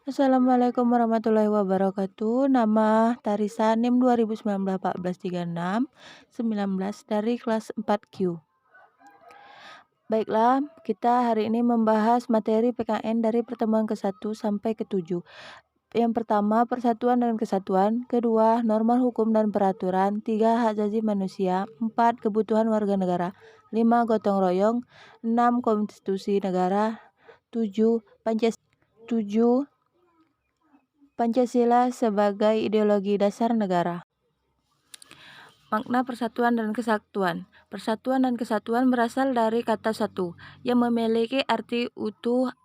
Assalamualaikum warahmatullahi wabarakatuh. Nama Tarisa NIM 2019 1436 19 dari kelas 4Q. Baiklah, kita hari ini membahas materi PKN dari pertemuan ke-1 sampai ke-7. Yang pertama, persatuan dan kesatuan. Kedua, norma hukum dan peraturan. 3, hak asasi manusia. 4, kebutuhan warga negara. 5, gotong royong. 6, konstitusi negara. 7, Pancasila sebagai ideologi dasar negara. Makna persatuan dan kesatuan. Persatuan dan kesatuan berasal dari kata satu, yang memiliki arti utuh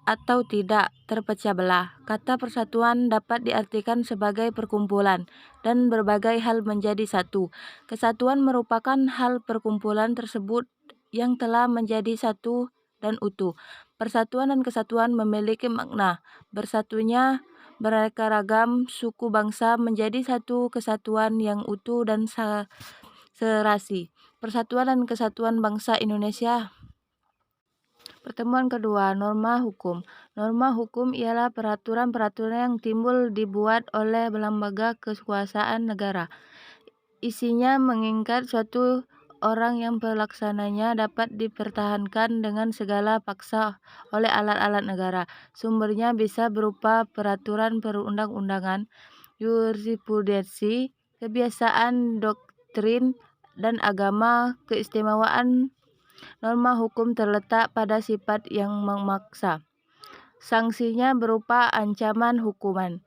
atau tidak terpecah belah. Kata persatuan dapat diartikan sebagai perkumpulan dan berbagai hal menjadi satu. Kesatuan merupakan hal perkumpulan tersebut yang telah menjadi satu dan utuh. Persatuan dan kesatuan memiliki makna bersatunya beraneka ragam suku bangsa menjadi satu kesatuan yang utuh dan serasi. Persatuan dan kesatuan bangsa Indonesia. Pertemuan kedua, norma hukum. Norma hukum ialah peraturan-peraturan yang timbul dibuat oleh lembaga kekuasaan negara. Isinya mengikat suatu orang yang pelaksananya dapat dipertahankan dengan segala paksa oleh alat-alat negara. Sumbernya bisa berupa peraturan perundang-undangan, jurisprudensi, kebiasaan, doktrin, dan agama. Keistimewaan norma hukum terletak pada sifat yang memaksa. Sanksinya berupa ancaman hukuman,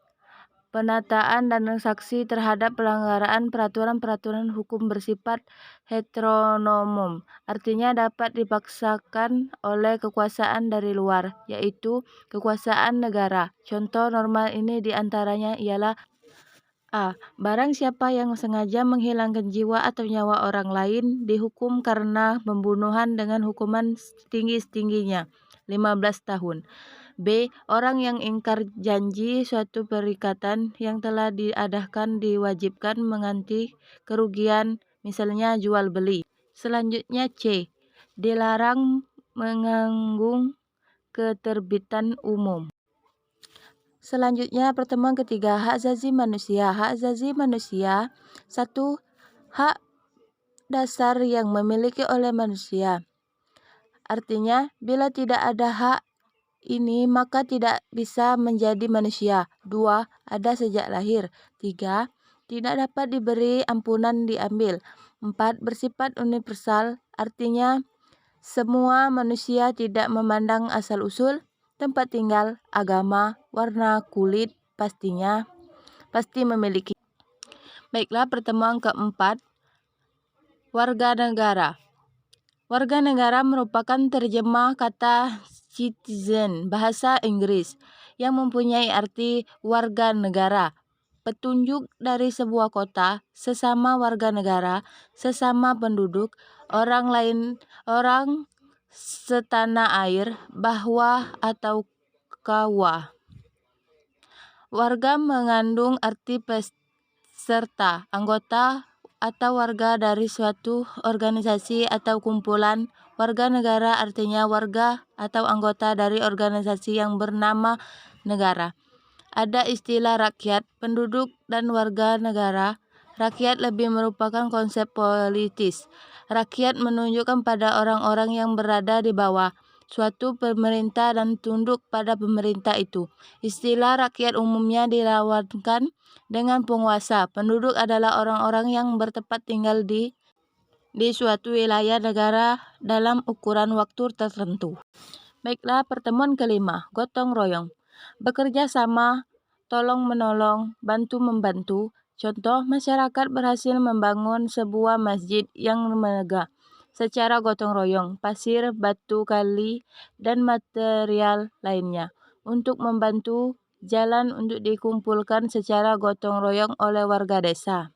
penataan dan sanksi terhadap pelanggaran peraturan-peraturan hukum bersifat heteronom, artinya dapat dipaksakan oleh kekuasaan dari luar, yaitu kekuasaan negara. Contoh norma ini diantaranya ialah A. Barang siapa yang sengaja menghilangkan jiwa atau nyawa orang lain dihukum karena pembunuhan dengan hukuman setinggi-tingginya 15 tahun. B. Orang yang ingkar janji suatu perikatan yang telah diadakan diwajibkan mengganti kerugian, misalnya jual beli. Selanjutnya C. Dilarang mengganggu ketertiban umum. Selanjutnya pertemuan ketiga, hak asasi manusia. Hak asasi manusia 1. Hak dasar yang memiliki oleh manusia. Artinya, bila tidak ada hak ini maka tidak bisa menjadi manusia. 2. Ada sejak lahir. 3. Tidak dapat diberi ampunan diambil. 4. Bersifat universal, artinya semua manusia tidak memandang asal-usul, tempat tinggal, agama, warna kulit, pasti memiliki. Baiklah, pertemuan keempat, warga negara. Warga negara merupakan terjemah kata citizen bahasa Inggris yang mempunyai arti warga negara. Petunjuk dari sebuah kota, sesama warga negara, sesama penduduk, orang setanah air, bahwa atau kawa. Warga mengandung arti peserta, anggota atau warga dari suatu organisasi atau kumpulan. Warga negara artinya warga atau anggota dari organisasi yang bernama negara. Ada istilah rakyat, penduduk, dan warga negara. Rakyat lebih merupakan konsep politis. Rakyat menunjukkan pada orang-orang yang berada di bawah suatu pemerintah dan tunduk pada pemerintah itu. Istilah rakyat umumnya dilawankan dengan penguasa. Penduduk adalah orang-orang yang bertempat tinggal di suatu wilayah negara dalam ukuran waktu tertentu. Baiklah, pertemuan kelima, gotong royong. Bekerja sama, tolong-menolong, bantu-membantu. Contoh, masyarakat berhasil membangun sebuah masjid yang megah secara gotong royong, pasir, batu, kali, dan material lainnya. Untuk membantu, jalan untuk dikumpulkan secara gotong royong oleh warga desa.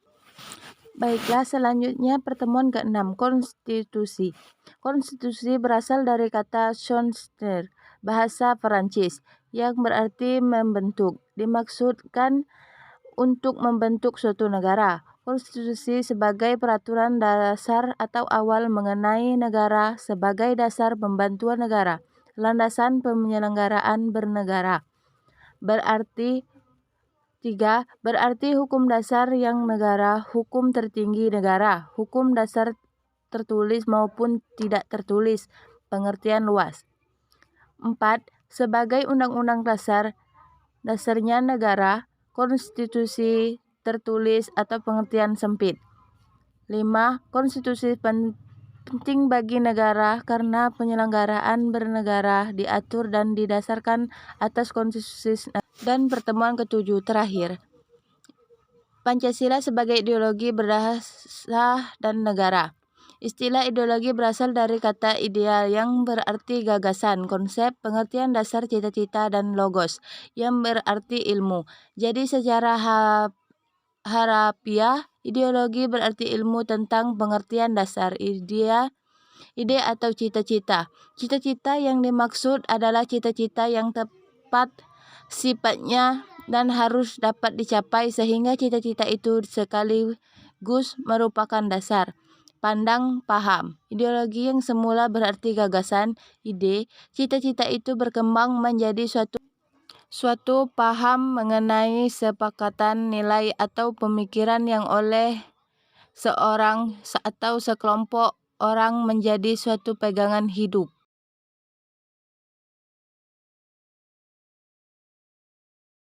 Baiklah, selanjutnya pertemuan ke-6, konstitusi. Konstitusi berasal dari kata constituer, bahasa Perancis, yang berarti membentuk. Dimaksudkan untuk membentuk suatu negara. Konstitusi sebagai peraturan dasar atau awal mengenai negara sebagai dasar pembantuan negara, landasan penyelenggaraan bernegara. Berarti 3. Berarti hukum dasar yang negara, hukum tertinggi negara, hukum dasar tertulis maupun tidak tertulis, pengertian luas. 4. Sebagai undang-undang dasarnya negara, konstitusi tertulis atau pengertian sempit. 5. Konstitusi penting bagi negara karena penyelenggaraan bernegara diatur dan didasarkan atas konstitusi. Dan pertemuan ke-7 terakhir, Pancasila sebagai ideologi berdasar dan negara. Istilah ideologi berasal dari kata ideal yang berarti gagasan, konsep, pengertian dasar, cita-cita, dan logos yang berarti ilmu. Jadi secara harafiah, ideologi berarti ilmu tentang pengertian dasar, ide atau cita-cita. Cita-cita yang dimaksud adalah cita-cita yang tepat sifatnya dan harus dapat dicapai sehingga cita-cita itu sekaligus merupakan dasar pandang paham. Ideologi yang semula berarti gagasan, ide, cita-cita itu berkembang menjadi suatu paham mengenai sepakatan nilai atau pemikiran yang oleh seorang atau sekelompok orang menjadi suatu pegangan hidup.